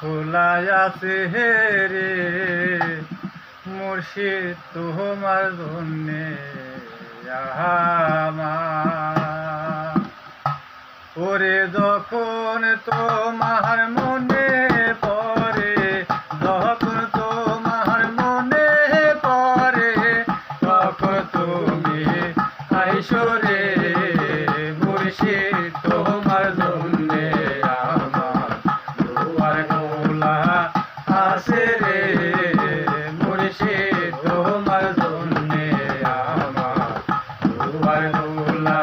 খোলাই আছে রে মুর্শিদ তোমার জন্যে আমার। ওরে যখন তোমার মনে পড়ে, যখন তোমার মনে পড়ে, তখন তুমি আইসো রে মুর্শিদ তোমার জন্যে আমার দুয়ার খোলা আছে রে মুর্শিদ তোমার জন্যে আমার দুয়ার খোলা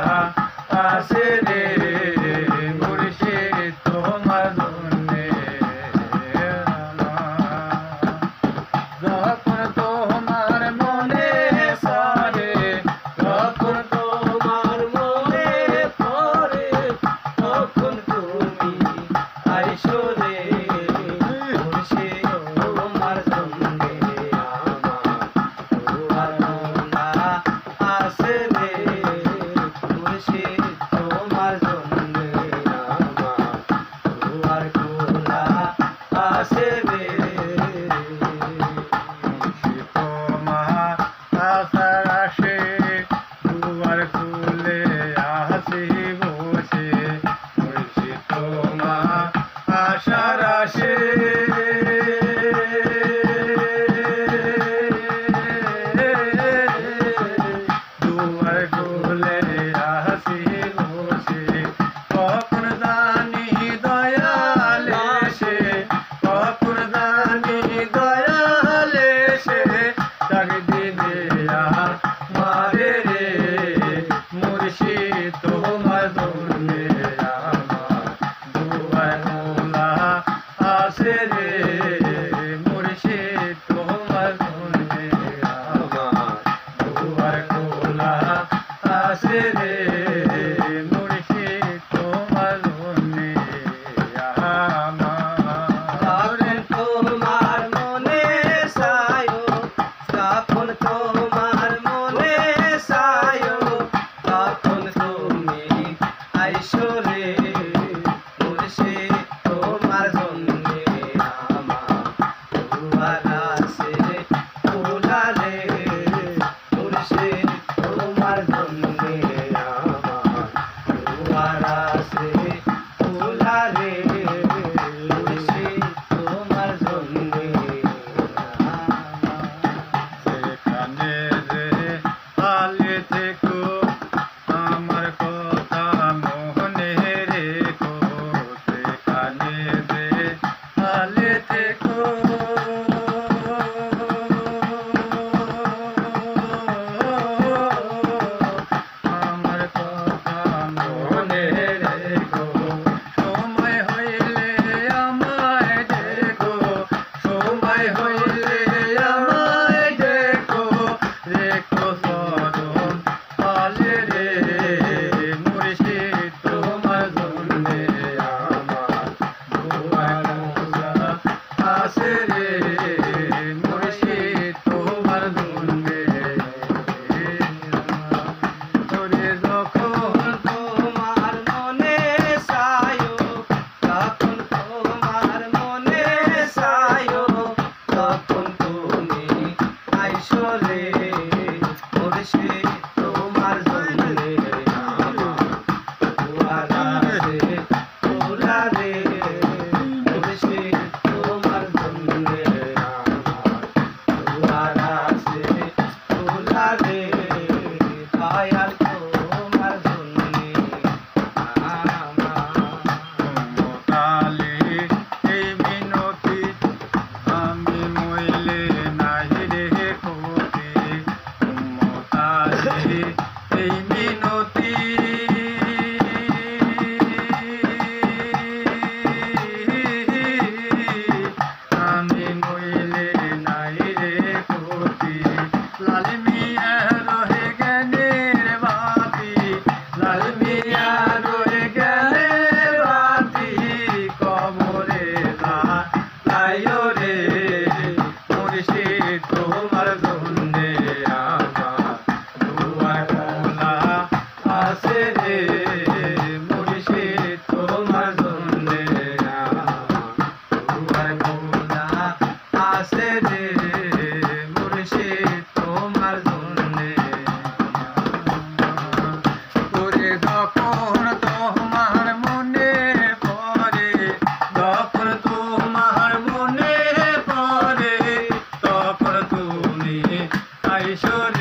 আছে রে মুর্শিদ তোমার জন্যে আমার। যখন তোমার মনে পড়ে, যখন তোমার মনে পড়ে, তখন তুমি আইসো রে মুর্শিদ তোমার জন্যে আমার দুয়ার খোলা আছে রে মুর্শিদ তোমার জন্যে আমার দুয়ার খোলা আছে রে। মুর্শিদ তোমার আশার আসে দুয়ার খুলে আসি বসে, মুর্শিদ তোমার আশার আসে দুয়ার খুলে আসি বসে, কখন জানি দয়াল এসে, কখন জানি দয়াল এসে ডাক দিবে আমারে রে মুর্শিদ তোমার জন্যে আমার দুয়ার খোলা আছে রে মুর্শিদ তোমার জন্যে আমার দুয়ার খোলা আছে রে মুর্শিদ তোমার জন্যে আমার। তোমার মনে সায়ো, তখন তোমার মনে সায়ো, তখন তুমি আইসো রে মুর্শিদ তোমার জন্যে আমার দুয়ার আছে খোলা রে মুর্শিদ তোমার জন্যে আমার দুয়ার আছে খোলা রে মুর্শিদ তোমার জন্যে সেখানে যে আলে থেকো আমার কথা মনে রেখো, সেখানে যে আলে থেকো আমার কথা মনে রেখো। কিশোরী